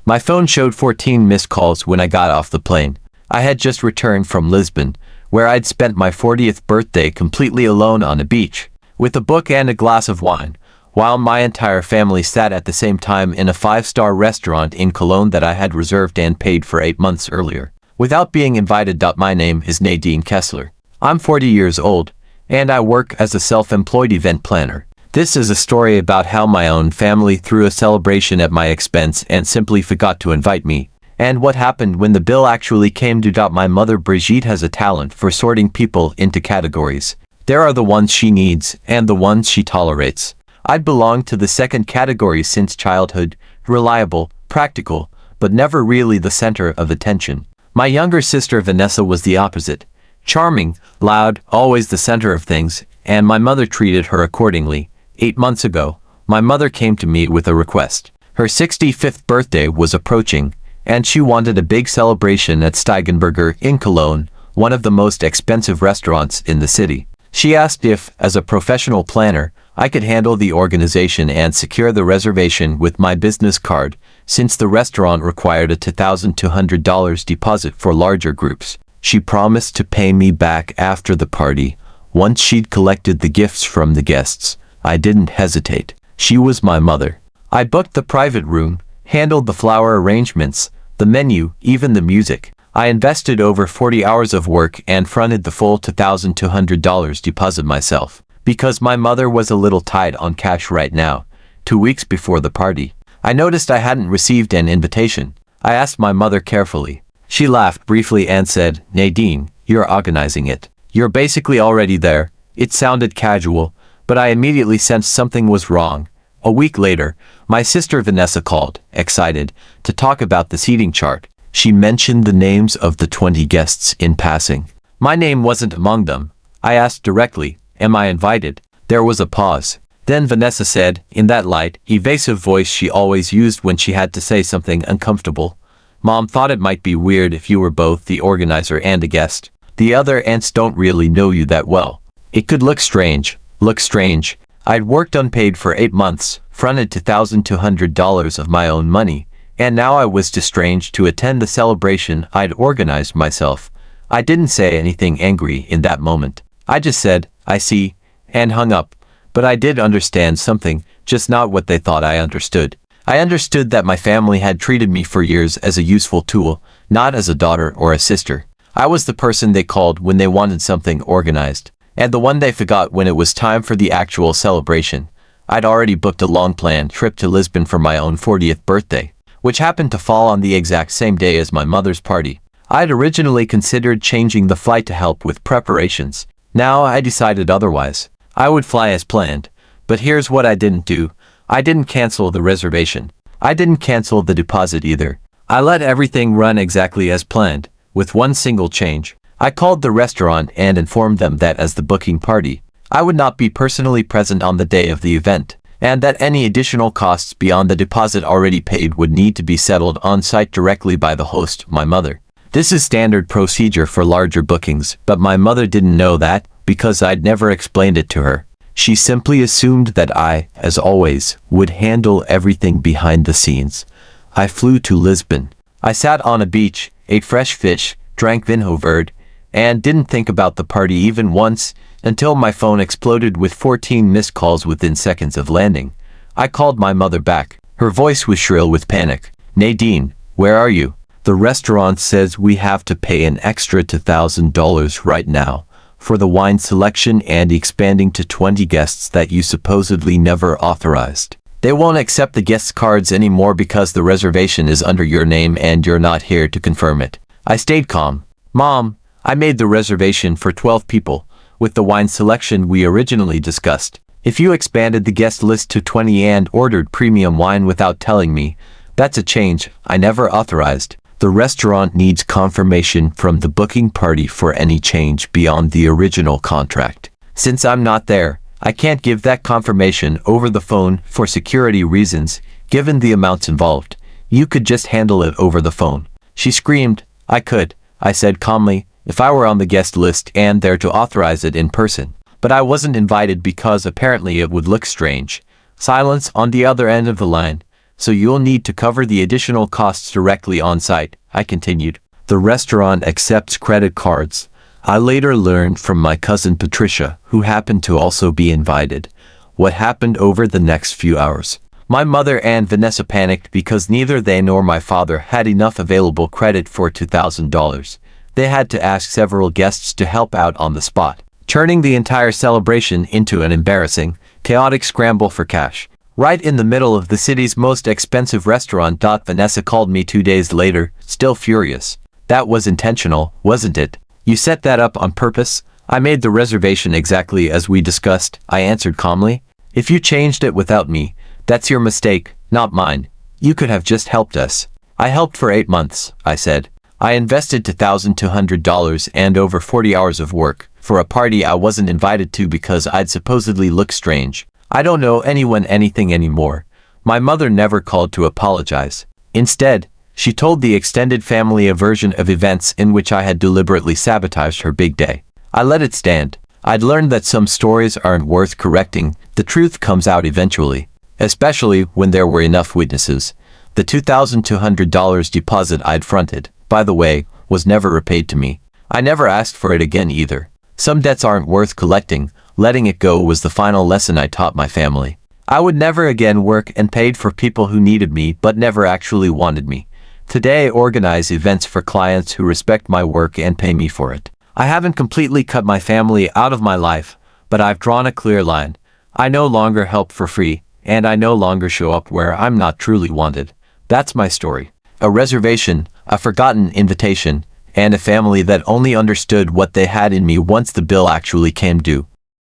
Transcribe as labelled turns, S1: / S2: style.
S1: My phone showed 14 missed calls when I got off the plane. I had just returned from Lisbon, where I'd spent my 40th birthday completely alone on a beach, with a book and a glass of wine, while my entire family sat at the same time in a 5-star restaurant in Cologne that I had reserved and paid for 8 months earlier, without being invited. My name is Nadine Kessler. I'm 40 years old, and I work as a self-employed event planner. This is a story about how my own family threw a celebration at my expense and simply forgot to invite me, and what happened when the bill actually came due. My mother Brigitte has a talent for sorting people into categories. There are the ones she needs and the ones she tolerates. I'd belonged to the second category since childhood, reliable, practical, but never really the center of attention. My younger sister Vanessa was the opposite. Charming, loud, always the center of things, and my mother treated her accordingly. 8 months ago, my mother came to me with a request. Her 65th birthday was approaching, and she wanted a big celebration at Steigenberger in Cologne, one of the most expensive restaurants in the city. She asked if, as a professional planner, I could handle the organization and secure the reservation with my business card, since the restaurant required a $2,200 deposit for larger groups. She promised to pay me back after the party, once she'd collected the gifts from the guests. I didn't hesitate. She was my mother. I booked the private room, handled the flower arrangements, the menu, even the music. I invested over 40 hours of work and fronted the full $2,200 deposit myself, because my mother was a little tight on cash right now. 2 weeks before the party, I noticed I hadn't received an invitation. I asked my mother carefully. She laughed briefly and said, "Nadine, you're organizing it. You're basically already there." It sounded casual, but I immediately sensed something was wrong. A week later, my sister Vanessa called, excited, to talk about the seating chart. She mentioned the names of the 20 guests in passing. My name wasn't among them. I asked directly, "Am I invited?" There was a pause. Then Vanessa said, in that light, evasive voice she always used when she had to say something uncomfortable, "Mom thought it might be weird if you were both the organizer and a guest. The other aunts don't really know you that well. It could look strange." Look strange. I'd worked unpaid for 8 months, fronted $2,200 of my own money, and now I was too strange to attend the celebration I'd organized myself. I didn't say anything angry in that moment. I just said, "I see," and hung up. But I did understand something, just not what they thought I understood. I understood that my family had treated me for years as a useful tool, not as a daughter or a sister. I was the person they called when they wanted something organized, and the one they forgot when it was time for the actual celebration. I'd already booked a long-planned trip to Lisbon for my own 40th birthday, which happened to fall on the exact same day as my mother's party. I'd originally considered changing the flight to help with preparations. Now I decided otherwise. I would fly as planned, but here's what I didn't do. I didn't cancel the reservation. I didn't cancel the deposit either. I let everything run exactly as planned, with one single change. I called the restaurant and informed them that as the booking party, I would not be personally present on the day of the event, and that any additional costs beyond the deposit already paid would need to be settled on-site directly by the host, my mother. This is standard procedure for larger bookings, but my mother didn't know that, because I'd never explained it to her. She simply assumed that I, as always, would handle everything behind the scenes. I flew to Lisbon. I sat on a beach, ate fresh fish, drank vinho verde, and didn't think about the party even once, until my phone exploded with 14 missed calls within seconds of landing. I called my mother back. Her voice was shrill with panic. "Nadine, where are you? The restaurant says we have to pay an extra $2,000 right now for the wine selection and expanding to 20 guests that you supposedly never authorized. They won't accept the guest cards anymore because the reservation is under your name and you're not here to confirm it." I stayed calm. "Mom, I made the reservation for 12 people, with the wine selection we originally discussed. If you expanded the guest list to 20 and ordered premium wine without telling me, that's a change I never authorized. The restaurant needs confirmation from the booking party for any change beyond the original contract. Since I'm not there, I can't give that confirmation over the phone for security reasons, given the amounts involved. You could just handle it over the phone." She screamed. "I could," I said calmly, "if I were on the guest list and there to authorize it in person. But I wasn't invited because apparently it would look strange." Silence on the other end of the line. so you'll need to cover the additional costs directly on site, I continued. The restaurant accepts credit cards. I later learned from my cousin Patricia, who happened to also be invited, what happened over the next few hours. My mother and Vanessa panicked because neither they nor my father had enough available credit for $2,000. They had to ask several guests to help out on the spot, turning the entire celebration into an embarrassing, chaotic scramble for cash. Right in the middle of the city's most expensive restaurant. Vanessa called me 2 days later, still furious. That was intentional, wasn't it? You set that up on purpose? I made the reservation exactly as we discussed, I answered calmly. If you changed it without me, that's your mistake, not mine. You could have just helped us. I helped for 8 months, I said. I invested $2,200 and over 40 hours of work for a party I wasn't invited to because I'd supposedly look strange. I don't owe anyone anything anymore. My mother never called to apologize. Instead, she told the extended family a version of events in which I had deliberately sabotaged her big day. I let it stand. I'd learned that some stories aren't worth correcting. The truth comes out eventually, especially when there were enough witnesses. The $2,200 deposit I'd fronted, by the way, was never repaid to me. I never asked for it again either. Some debts aren't worth collecting. Letting it go was the final lesson I taught my family. I would never again work and paid for people who needed me but never actually wanted me. Today I organize events for clients who respect my work and pay me for it. I haven't completely cut my family out of my life, but I've drawn a clear line. I no longer help for free, and I no longer show up where I'm not truly wanted. That's my story. A reservation, a forgotten invitation, and a family that only understood what they had in me once the bill actually came due.